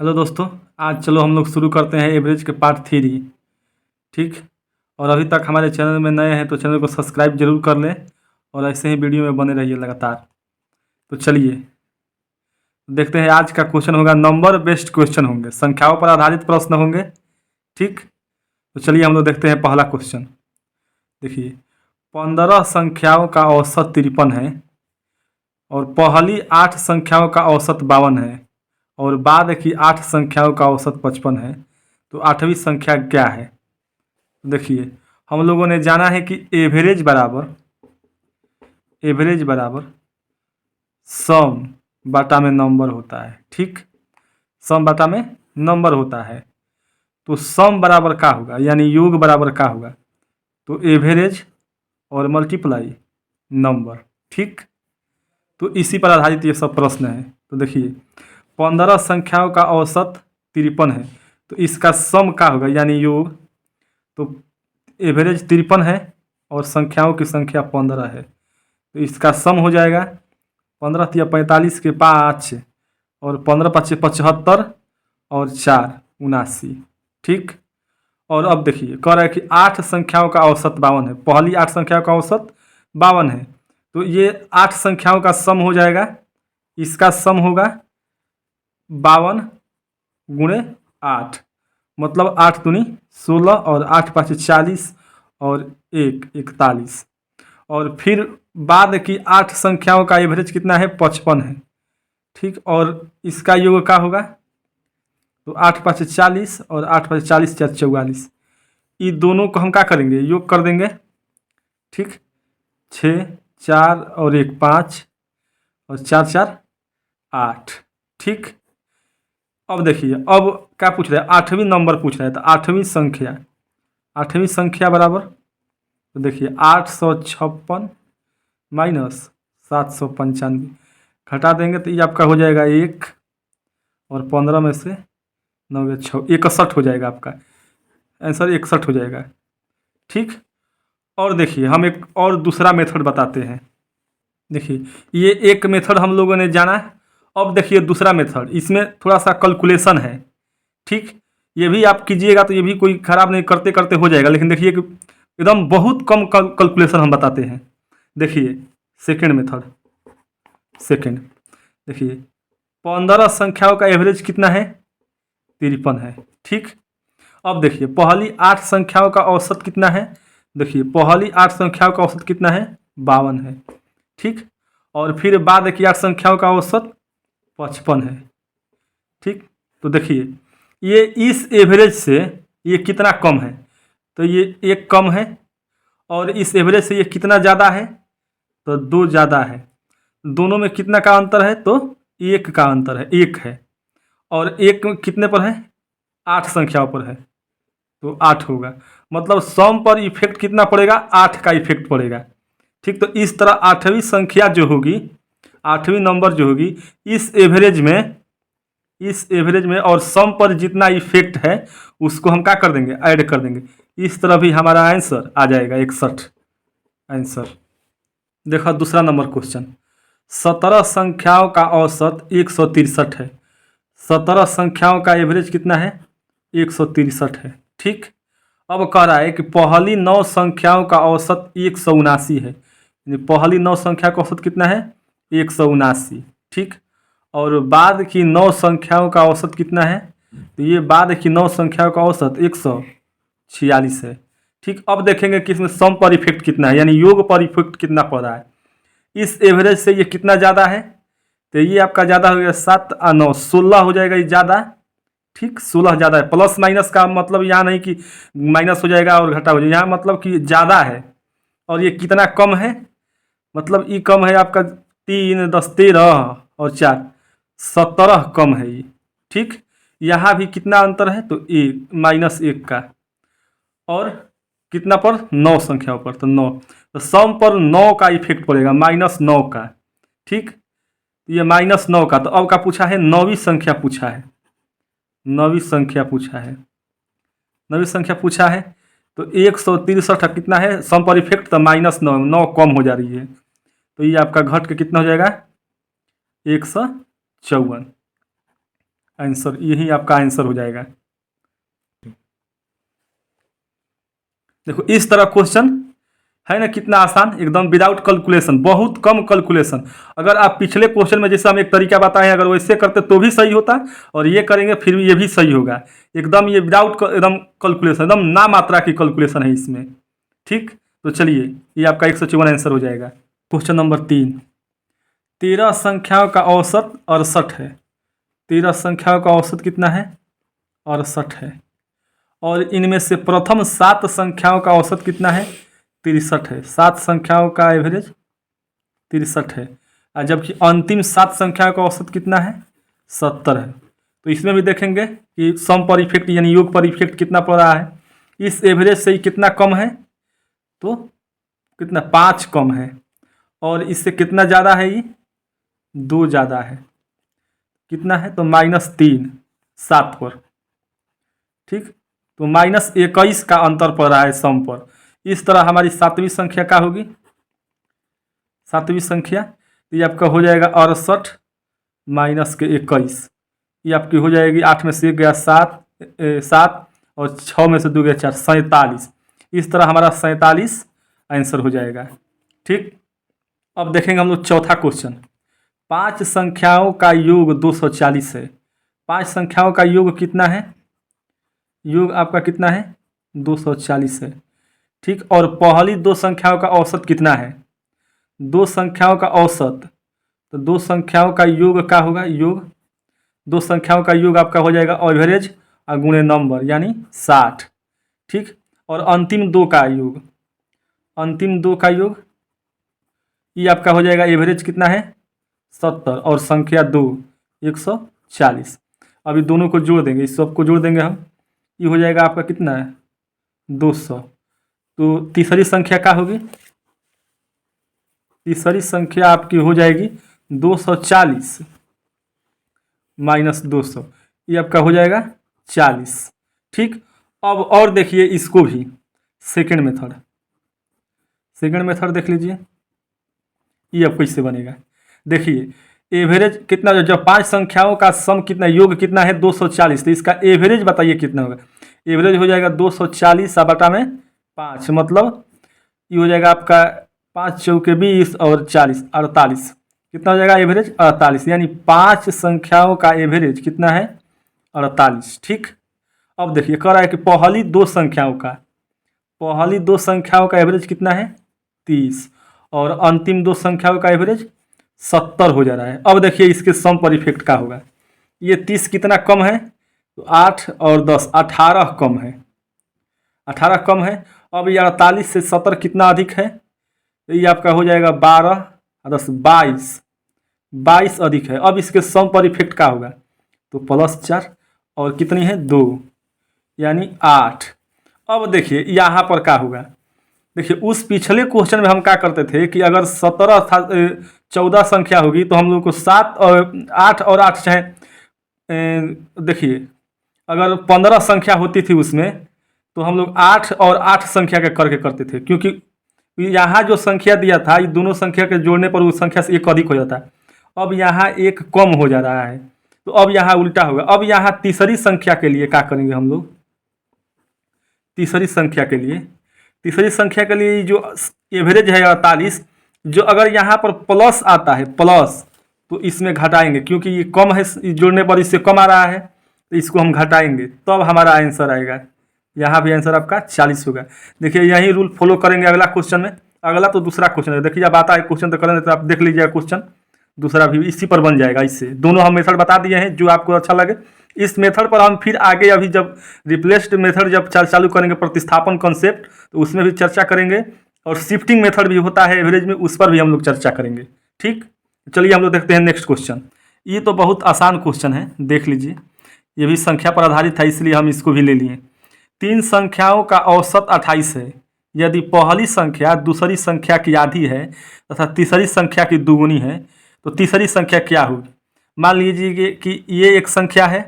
Hello दोस्तों, आज चलो हम लोग शुरू करते हैं एवरेज के पार्ट 3। ठीक। और अभी तक हमारे चैनल में नए हैं तो चैनल को सब्सक्राइब जरूर कर लें और ऐसे ही वीडियो में बने रहिए लगातार। तो चलिए देखते हैं। आज का क्वेश्चन होगा नंबर बेस्ड क्वेश्चन होंगे, संख्याओं पर आधारित प्रश्न होंगे। ठीक। तो चलिए हम लोग देखते हैं पहला क्वेश्चन। देखिए, 15 संख्याओं का औसत 53 है और पहली 8 संख्याओं का औसत 52 है और बाद की 8 संख्याओं का औसत 55 है। तो 8वीं संख्या क्या है? देखिए, हम लोगों ने जाना है कि एवरेज बराबर सम बटा में नंबर होता है। ठीक, सम बटा में नंबर होता है। तो सम बराबर क्या होगा, यानी योग बराबर क्या होगा? तो एवरेज और मल्टीप्लाई नंबर। ठीक, तो इसी पर आधारित ये सब प्रश्न है। तो देखिए, 15 संख्याओं का औसत 53 है तो इसका सम क्या होगा, यानी योग। तो एवरेज 53 है और संख्याओं की संख्या 15 है तो इसका सम हो जाएगा 15 या 45 के 5 और 15 5 75 और 4 79। ठीक। और अब देखिए, कह रहा है कि 8 संख्याओं का औसत 52 है। पहली 8 संख्याओं का औसत 52 है तो ये 8 संख्याओं का सम हो जाएगा। इसका सम होगा 52 गुणे 8, मतलब 8 दूनी 16 और 8 5 40 और 1 41। और फिर बाद की 8 संख्याओं का एवरेज कितना है? 55 है। ठीक, और इसका योग क्या होगा? तो 8 5 40 और 8 5 40 4 44। ये दोनों को हम क्या करेंगे? योग कर देंगे। ठीक, 6 4 और 1 5 और 4 4 8। ठीक। अब देखिए, अब क्या पूछ रहा है? 8वीं नंबर पूछ रहा है। तो 8वीं संख्या बराबर, तो देखिए 856 माइनस 795 घटा देंगे तो ये आपका हो जाएगा 1 और 15 में से 9 या 6 61 हो जाएगा। आपका आंसर 61 हो जाएगा। ठीक। और देखिए, हम एक और दूसरा मेथड बताते हैं। देखिए, ये एक मेथड हम लोगों ने जाना है। अब देखिए दूसरा मेथड, इसमें थोड़ा सा कैलकुलेशन है। ठीक, ये भी आप कीजिएगा तो ये भी कोई ख़राब नहीं, करते करते हो जाएगा। लेकिन देखिए कि एकदम बहुत कम कैलकुलेशन हम बताते हैं। देखिए सेकंड मेथड, देखिए 15 संख्याओं का एवरेज कितना है? 53 है। ठीक। अब देखिए, पहली 8 संख्याओं का औसत कितना है? देखिए, पहली 8 संख्याओं का औसत कितना है? 52 है। ठीक, और फिर बाद की 8 संख्याओं का औसत 55 है। ठीक, तो देखिए ये इस एवरेज से ये कितना कम है? तो ये 1 कम है। और इस एवरेज से ये कितना ज़्यादा है? तो 2 ज़्यादा है। दोनों में कितना का अंतर है? तो 1 का अंतर है, 1 है। और 1 कितने पर है? 8 संख्याओं पर है तो 8 होगा। मतलब सम पर इफेक्ट कितना पड़ेगा? 8 का इफेक्ट पड़ेगा। ठीक, तो इस तरह 8वीं संख्या जो होगी, 8वीं नंबर जो होगी, इस एवरेज में और सम पर जितना इफेक्ट है उसको हम क्या कर देंगे? ऐड कर देंगे। इस तरह भी हमारा आंसर आ जाएगा 61 आंसर। देखो दूसरा नंबर क्वेश्चन, 17 संख्याओं का औसत 163 है। 17 संख्याओं का एवरेज कितना है? 163 है। ठीक, अब कह रहा है कि पहली 9 संख्याओं का औसत 179 है। पहली 9 संख्या का औसत कितना है? 179। ठीक, और बाद की 9 संख्याओं का औसत कितना है? तो ये बाद की 9 संख्याओं का औसत 146 है। ठीक, अब देखेंगे कि इसमें सम पर इफेक्ट कितना है, यानी योग पर इफेक्ट कितना पड़ रहा है। इस एवरेज से ये कितना ज़्यादा है? तो ये आपका ज़्यादा हो गया 7 और 9 16 हो जाएगा, ये ज़्यादा। ठीक, 16 ज़्यादा है। प्लस माइनस का मतलब यहाँ नहीं कि माइनस हो जाएगा और घटा हो जाएगा, यहाँ मतलब कि ज़्यादा है। और ये कितना कम है? मतलब ये कम है आपका 3 10 13 और 4 17 कम है ये। ठीक, यहाँ भी कितना अंतर है? तो 1 -1 का। और कितना पर? 9 संख्याओं पर, तो 9। तो सम पर 9 का इफेक्ट पड़ेगा, -9 का। ठीक, ये -9 का। तो अब का पूछा है? 9वीं संख्या पूछा है। 9वीं संख्या पूछा है। 9वीं संख्या पूछा है तो 163 कितना है? सम पर इफेक्ट तो -9, 9 कम हो जा रही है तो ये आपका घट के कितना हो जाएगा? 154 आंसर, यही आपका आंसर हो जाएगा। देखो इस तरह क्वेश्चन है ना, कितना आसान, एकदम विदाउट कैलकुलेशन, बहुत कम कैलकुलेशन। अगर आप पिछले क्वेश्चन में जैसे हम एक तरीका बताए हैं, अगर वैसे करते तो भी सही होता, और ये करेंगे फिर भी ये भी सही होगा। एकदम ये विदाउट एकदम कैलकुलेशन, एकदम ना मात्रा की कैलकुलेशन है इसमें। ठीक, तो चलिए ये आपका 154 आंसर हो जाएगा। क्वेश्चन नंबर 3, 13 संख्याओं का औसत 68 है। 13 संख्याओं का औसत कितना है? 68 है। और इनमें से प्रथम 7 संख्याओं का औसत कितना है? 63 है। 7 संख्याओं का एवरेज 63 है, और जबकि अंतिम 7 संख्याओं का औसत कितना है? 70 है। तो इसमें भी देखेंगे कि सम पर इफेक्ट यानी योग पर इफेक्ट कितना पड़ रहा है। इस एवरेज से ही कितना कम है? तो कितना? 5 कम है। और इससे कितना ज़्यादा है? ये 2 ज़्यादा है। कितना है? तो -3 7 पर। ठीक, तो -21 का अंतर पड़ रहा है सम पर। इस तरह हमारी 7वीं संख्या क्या होगी? 7वीं संख्या ये आपका हो जाएगा 68 माइनस के 21, ये आपकी हो जाएगी 8 में से 1 गया 7 और 6 में से 2 गया 4, 47। इस तरह हमारा 47 आंसर हो जाएगा। ठीक, अब देखेंगे हम लोग चौथा क्वेश्चन। 5 संख्याओं का योग 240 है। 5 संख्याओं का योग कितना है? योग आपका कितना है? 240 है। ठीक, और पहली 2 संख्याओं का औसत कितना है? 2 संख्याओं का औसत, तो 2 संख्याओं का योग क्या होगा? योग 2 संख्याओं का योग आपका हो जाएगा एवरेज और गुणे नंबर यानी 60। ठीक, और अंतिम 2 का योग, अंतिम 2 का योग ये आपका हो जाएगा एवरेज कितना है? 70 और संख्या 2 140। अभी दोनों को जोड़ देंगे, इस सब को जोड़ देंगे हम, ये हो जाएगा आपका कितना है? 200। तो तीसरी संख्या क्या होगी? तीसरी संख्या आपकी हो जाएगी 240 माइनस 200, ये आपका हो जाएगा 40। ठीक, अब और देखिए इसको भी, सेकंड मेथड, सेकंड मेथड देख लीजिए, ये अब कैसे बनेगा। देखिए एवरेज कितना, जब 5 संख्याओं का सम कितना, योग कितना है? 240, तो इसका एवरेज बताइए कितना होगा? एवरेज हो जाएगा 240 बटा में 5, मतलब ये हो जाएगा आपका 5 चौके 20 और 40 48। कितना हो जाएगा एवरेज? 48, यानी 5 संख्याओं का एवरेज कितना है? 48। ठीक, अब देखिए कह रहा है कि पहली 2 संख्याओं का, पहली 2 संख्याओं का एवरेज कितना है? 30, और अंतिम 2 संख्याओं का एवरेज 70 हो जा रहा है। अब देखिए इसके सम पर इफेक्ट क्या होगा। ये 30 कितना कम है? तो 8 और 10 18 कम है, 18 कम है। अब ये 48 से 70 कितना अधिक है? तो ये आपका हो जाएगा 12 और 10 22, 22 अधिक है। अब इसके सम पर इफेक्ट क्या होगा? तो +4 और कितनी है? 2 यानी 8। अब देखिए यहाँ पर क्या होगा। देखिए उस पिछले क्वेश्चन में हम क्या करते थे कि अगर 17 था 14 संख्या होगी तो हम लोग को 7 और 8 और 8 चाहे देखिए अगर 15 संख्या होती थी उसमें तो हम लोग 8 और 8 संख्या के करके करते थे, क्योंकि यहाँ जो संख्या दिया था ये दोनों संख्या के जोड़ने पर उस संख्या से 1 अधिक हो जाता है। अब यहाँ 1 कम हो जा रहा है, तो अब यहाँ उल्टा होगा। अब यहाँ तीसरी संख्या के लिए क्या करेंगे हम लोग? तीसरी संख्या के लिए, तीसरी संख्या के लिए जो एवरेज है 48, जो अगर यहाँ पर प्लस आता है प्लस, तो इसमें घटाएंगे, क्योंकि ये कम है, जोड़ने पर इससे कम आ रहा है, तो इसको हम घटाएंगे तब हमारा आंसर आएगा। यहाँ भी आंसर आपका 40 होगा। देखिए यही रूल फॉलो करेंगे अगला क्वेश्चन में। अगला तो दूसरा क्वेश्चन है, देखिए जब आता है क्वेश्चन तो करेंगे, तो आप देख लीजिएगा क्वेश्चन दूसरा भी इसी पर बन जाएगा। इससे दोनों हम मेथड बता दिए हैं, जो आपको अच्छा लगे इस मेथड पर हम फिर आगे अभी जब रिप्लेस्ड मेथड जब चालू करेंगे, प्रतिस्थापन कॉन्सेप्ट, तो उसमें भी चर्चा करेंगे, और शिफ्टिंग मेथड भी होता है एवरेज में, उस पर भी हम लोग चर्चा करेंगे। ठीक, चलिए हम लोग देखते हैं नेक्स्ट क्वेश्चन। ये तो बहुत आसान क्वेश्चन है, देख लीजिए, ये भी संख्या पर आधारित है इसलिए हम इसको भी ले लिए। 3 संख्याओं का औसत 28 है। यदि पहली संख्या दूसरी संख्या की आधी है तथा तीसरी संख्या की दुगुनी है तो तीसरी संख्या क्या होगी? मान लीजिए कि ये एक संख्या है,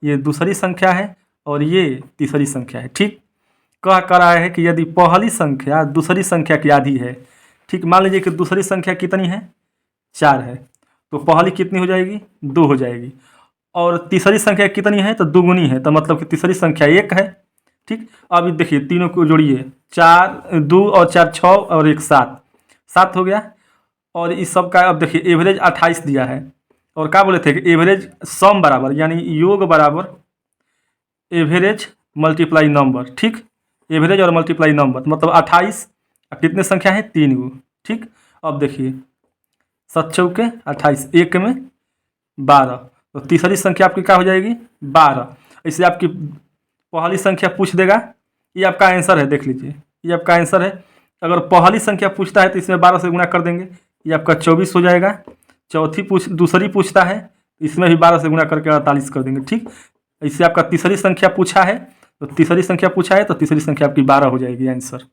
ये दूसरी संख्या है और ये तीसरी संख्या है। ठीक, कह रहा है कि यदि पहली संख्या दूसरी संख्या की आधी है, ठीक, मान लीजिए कि दूसरी संख्या कितनी है? 4 है, तो पहली कितनी हो जाएगी? 2 हो जाएगी। और तीसरी संख्या कितनी है तो दुगुनी है, तो मतलब कि तीसरी संख्या 1 है। ठीक, अब देखिए तीनों को जोड़िए, 4 2 और 4 6 और 1 7, 7 हो गया। और इस सब का अब देखिए एवरेज 28 दिया है, और क्या बोले थे कि एवरेज सम बराबर यानी योग बराबर एवरेज मल्टीप्लाई नंबर। ठीक, एवरेज और मल्टीप्लाई नंबर मतलब 28 कितने संख्या है 3 गो। ठीक, अब देखिए 7 चौके 28, 1 में 12, तो तीसरी संख्या आपकी क्या हो जाएगी 12। इससे आपकी पहली संख्या पूछ देगा, ये आपका आंसर है, देख लीजिए ये आपका आंसर है। अगर पहली संख्या पूछता है तो इसमें 12 से गुणा कर देंगे, ये आपका 24 हो जाएगा। दूसरी पूछता है तो इसमें भी 12 से गुणा करके 48 कर देंगे। ठीक, इससे आपका तीसरी संख्या पूछा है तो तीसरी संख्या आपकी 12 हो जाएगी आंसर।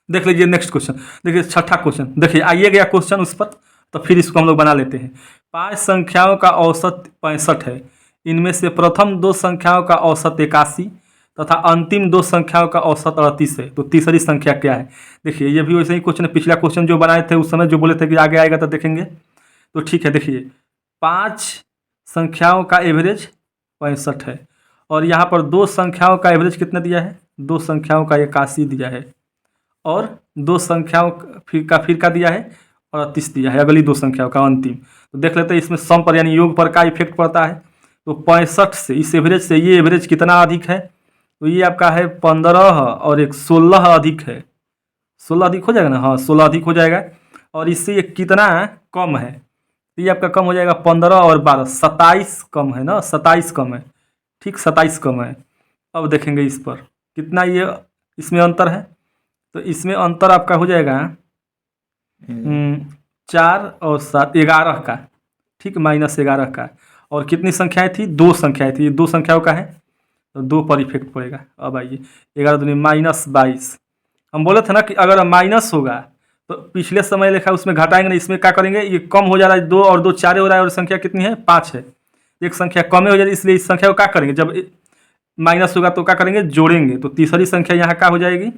देख लीजिए नेक्स्ट क्वेश्चन, देखिए छठा क्वेश्चन, देखिए आइए गया क्वेश्चन उस पर, तो फिर इसको हम लोग बना लेते हैं। 5 संख्याओं का औसत 65 है, इनमें से प्रथम 2 संख्याओं का औसत 81 तथा अंतिम 2 संख्याओं का औसत 38 है, तो तीसरी संख्या क्या है। देखिए ये भी वैसे ही क्वेश्चन है, पिछला क्वेश्चन जो बनाए थे उस समय जो बोले थे कि आगे आएगा तो देखेंगे, तो ठीक है। देखिए 5 संख्याओं का एवरेज 65 है, और यहाँ पर 2 संख्याओं का एवरेज कितना दिया है, 2 संख्याओं का 81 दिया है, और 2 संख्याओं फिर का दिया है 38 दिया है, अगली 2 संख्याओं का अंतिम। तो देख लेते हैं इसमें सम पर यानी योग पर का इफेक्ट पड़ता है। तो 65 से इस एवरेज से ये एवरेज कितना अधिक है, तो ये आपका है 15 और एक 16 अधिक है, 16 अधिक हो जाएगा ना, हाँ 16 अधिक हो जाएगा। और इससे ये कितना कम है, तो ये आपका कम हो जाएगा 15 और 12, 27 कम है ना, 27 कम है। ठीक, 27 कम है। अब देखेंगे इस पर कितना ये इसमें अंतर है, तो इसमें अंतर आपका हो जाएगा 4 और 7 11 का। ठीक, -11 का। और कितनी संख्याएं थी, 2 संख्याएं थी, 2 संख्याओं का है तो 2 पर इफेक्ट पड़ेगा। अब आइए 11 दूनी -22, हम बोले थे ना कि अगर माइनस होगा तो पिछले समय लिखा उसमें घटाएंगे ना, इसमें क्या करेंगे, ये कम हो जा रहा है, 2 और 2 4 हो रहा है, और संख्या कितनी है 5 है, एक संख्या कम हो जा रही है, इसलिए इस संख्या को क्या करेंगे, जब माइनस होगा तो क्या करेंगे जोड़ेंगे, तो तीसरी संख्या यहाँ क्या हो जाएगी,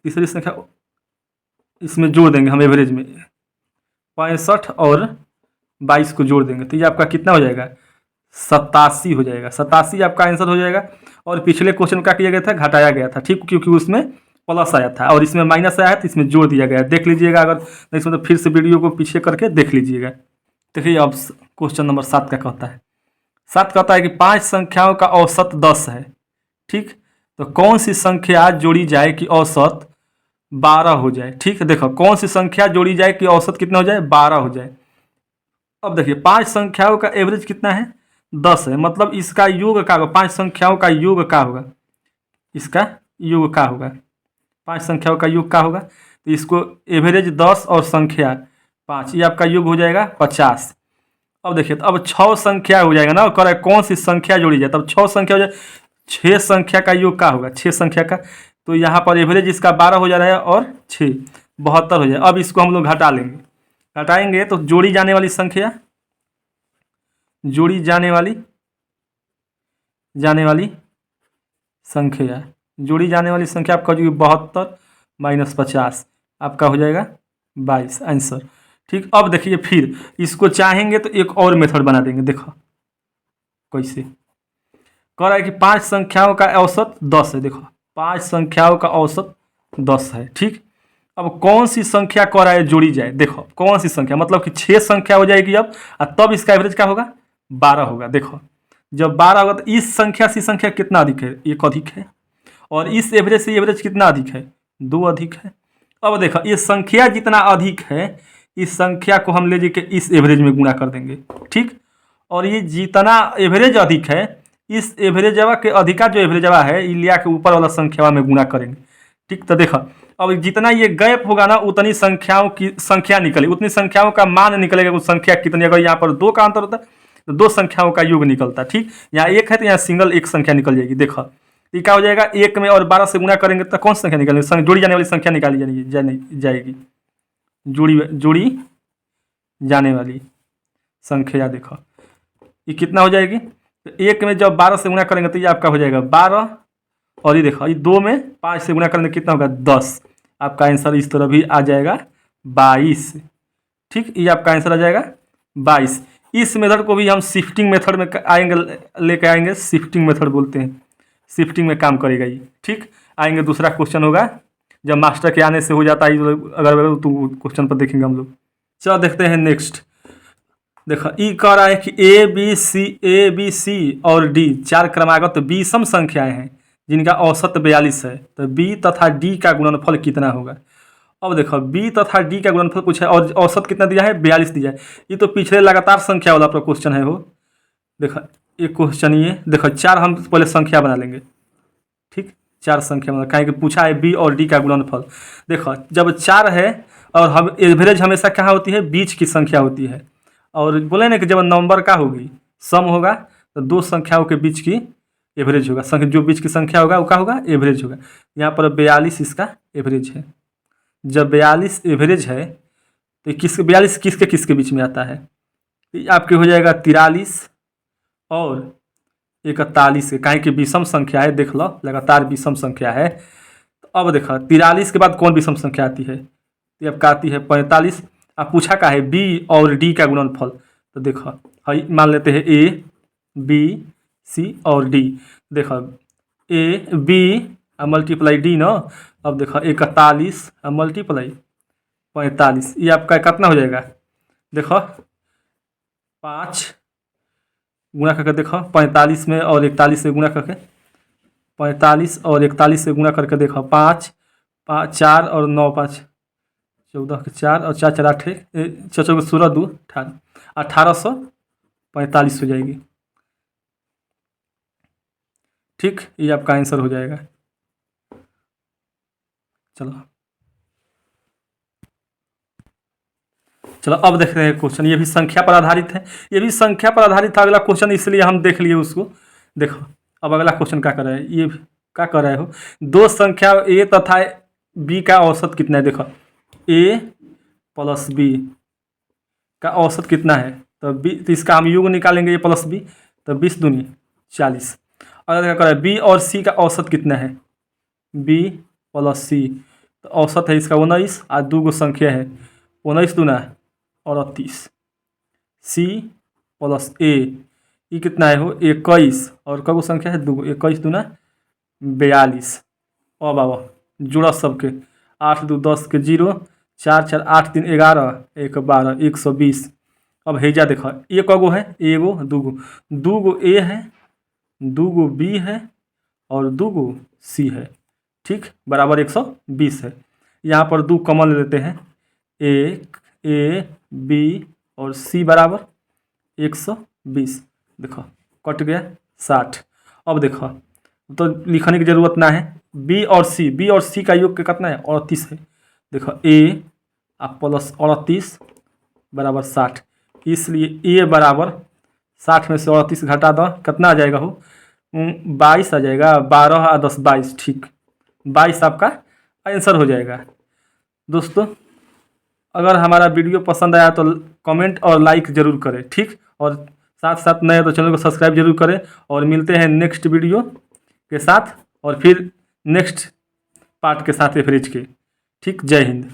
तीसरी संख्या इसमें जोड़ देंगे हम एवरेज में, 65 और 22 को जोड़ देंगे तो ये आपका कितना हो जाएगा 87 हो जाएगा, 87 आपका आंसर हो जाएगा। और पिछले क्वेश्चन का किया गया था घटाया गया था, ठीक, क्योंकि उसमें प्लस आया था और इसमें माइनस आया है तो इसमें जोड़ दिया गया। देख लीजिएगा, अगर नहीं समझ तो फिर से वीडियो को पीछे करके देख लीजिएगा। देखिए अब क्वेश्चन नंबर 7 का कहता है, 7 कहता है कि 5 संख्याओं का औसत 10 है। ठीक, तो कौन सी संख्या जोड़ी जाए कि औसत 12 हो जाए। ठीक है, देखो कौन सी संख्या जोड़ी जाए कि औसत कितना हो जाए 12 हो जाए। अब देखिए 5 संख्याओं का एवरेज कितना है 10 है, मतलब इसका योग क्या होगा, 5 संख्याओं का योग क्या होगा, इसका योग क्या होगा, 5 संख्याओं का योग क्या होगा, तो इसको एवरेज 10 और संख्या 5, ये आपका योग हो जाएगा 50। अब देखिए तो अब 6 संख्या हो जाएगा ना, और कौन सी संख्या जोड़ी जाए, तब 6 संख्या हो जाए, 6 संख्या का योग क्या होगा 6 संख्या का, तो यहाँ पर एवरेज इसका 12 हो जा रहा है और 6 72 हो जाए। अब इसको हम लोग घटा लेंगे, घटाएंगे तो जोड़ी जाने वाली संख्या, जोड़ी जाने वाली संख्या, जोड़ी जाने वाली संख्या आपका जो 72 - 50 आपका हो जाएगा 22 आंसर। ठीक, अब देखिए फिर इसको चाहेंगे तो एक और मेथड बना देंगे, देखो कैसे कह रहा है कि 5 संख्याओं का औसत 10 है, देखो 5 संख्याओं का औसत 10 है। ठीक, अब कौन सी संख्या कह रहा है जोड़ी जाए, देखो कौन सी संख्या, मतलब कि 6 संख्या हो जाएगी अब, और तब इसका एवरेज क्या होगा 12 होगा। देखो जब 12 होगा तो इस संख्या से संख्या कितना अधिक है, 1 अधिक है, और इस एवरेज से एवरेज कितना अधिक है 2 अधिक है। अब देखो ये संख्या जितना अधिक है इस संख्या को हम ले जाके इस एवरेज में गुणा कर देंगे। ठीक, और ये जितना एवरेज अधिक है इस एवरेजवा के अधिका जो एवरेजवा है ये लिया के ऊपर वाला संख्या में गुणा करेंगे। ठीक, तो देखो अब जितना ये गैप होगा ना उतनी संख्याओं की संख्या निकलेगी, उतनी संख्याओं का मान निकलेगा, उस संख्या कितनी, अगर यहाँ पर 2 का अंतर होता है तो 2 संख्याओं का योग निकलता है। ठीक, यहाँ 1 है तो यहाँ सिंगल 1 संख्या निकल जाएगी। देखो ये क्या हो जाएगा 1 में और 12 से गुणा करेंगे तो कौन सी संख्या निकलेगी, जोड़ी जाने वाली संख्या निकाली जाएगी, जोड़ी जाने वाली संख्या। देखो ये कितना हो जाएगी, तो 1 में जब 12 से गुणा करेंगे तो ये आपका हो जाएगा 12, और ये देखो ये 2 में 5 से गुणा करेंगे कितना होगा 10, आपका आंसर इस तरह भी आ जाएगा 22। ठीक, ये आपका आंसर आ जाएगा 22। इस मेथड को भी हम शिफ्टिंग मेथड में आएंगे, लेके आएंगे, शिफ्टिंग मेथड बोलते हैं, शिफ्टिंग में काम करेगा ये। ठीक, आएंगे दूसरा क्वेश्चन होगा जब मास्टर के आने से हो जाता है अगर तो क्वेश्चन पर देखेंगे हम लोग। चलो देखते हैं नेक्स्ट। देखो ई कह रहा है कि ए बी सी और डी 4 क्रमागत विषम संख्याएं हैं जिनका औसत 42 है, तो बी तथा डी का गुणनफल कितना होगा। अब देखो बी तथा डी का गुणनफल पूछा है और औसत कितना दिया है, 42 दिया है। ये तो पिछले लगातार संख्या वाला क्वेश्चन है वो। देखो एक क्वेश्चन ये देखो 4 हम पहले संख्या बना लेंगे। ठीक, 4 संख्या बना, कहें कि पूछा है बी और डी का गुणनफल। देखो जब 4 है और हम एवरेज हमेशा कहाँ होती है, बीच की संख्या होती है। और बोले ना कि जब नंबर का होगी सम होगा तो 2 संख्याओं के बीच की एवरेज होगा, जो बीच की संख्या होगा वो क्या होगा, एवरेज होगा। यहाँ पर 42 इसका एवरेज है। जब 42 एवरेज है तो 42 किसके बीच में आता है, तो आपके हो जाएगा 43 और 41 के, काहे कि विषम संख्या है, देख लो लगातार विषम संख्या है। तो अब देखो 43 के बाद कौन विषम संख्या आती है, तो अब आती है 45। अब पूछा का है बी और डी का गुणनफल, तो देखो मान लेते हैं ए बी सी और डी। देखो ए बी मल्टीप्लाई डी ना, अब देखो 41 मल्टीप्लाई 45, ये आपका कितना हो जाएगा, देखो 5 गुणा करके, देखो 45 में और 41 से गुणा करके, 45 और 41 से गुणा करके देखो 5 5 4 और 9 5 14 के 4 और 4 4 8 14 16 2 1845 हो जाएगी। ठीक, ये आपका आंसर हो जाएगा। चलो अब देख रहे हैं क्वेश्चन, ये भी संख्या पर आधारित है, ये भी संख्या पर आधारित था अगला क्वेश्चन, इसलिए हम देख लिए उसको। देखो अब अगला क्वेश्चन क्या कर रहा है, ये क्या कर रहे हो, 2 संख्या ए तथा बी का औसत कितना है। देखो ए प्लस बी का औसत कितना है, तो बी, तो इसका हम योग निकालेंगे, ए प्लस बी, तो 20 दूनी 40। अगर क्या कर रहा है बी और सी का औसत कितना है, बी प्लस सी, तो औसत है इसका 19 और 2 संख्या है 19 दूना 38, सी प्लस ए, ये कितना है हो 21 और कगो संख्या है 2, 21 दूना 42। अब आओ जुड़ा सबके 8 2 10 के 0 4 4 8 3 11 1 12 120। अब हेजा देखो ये कगो है, एगो 2 ए है, 2 बी है और 2 सी है। ठीक, बराबर 120 है। यहाँ पर 2 कॉमन लेते हैं, एक ए बी और सी बराबर 120। देखो कट गया 60। अब देखो तो लिखने की ज़रूरत ना है, बी और सी का योग कितना है 38 है। देखो ए प्लस 38 बराबर 60, इसलिए ए बराबर 60 में से 38 घटा दो कितना आ जाएगा हो 22 आ जाएगा, 12 और 10 22। ठीक, 22 आपका आंसर हो जाएगा। दोस्तों अगर हमारा वीडियो पसंद आया तो कमेंट और लाइक ज़रूर करें। ठीक, और साथ साथ नए तो चैनल को सब्सक्राइब जरूर करें। और मिलते हैं नेक्स्ट वीडियो के साथ और फिर नेक्स्ट पार्ट के साथ एवरेज के। ठीक, जय हिंद।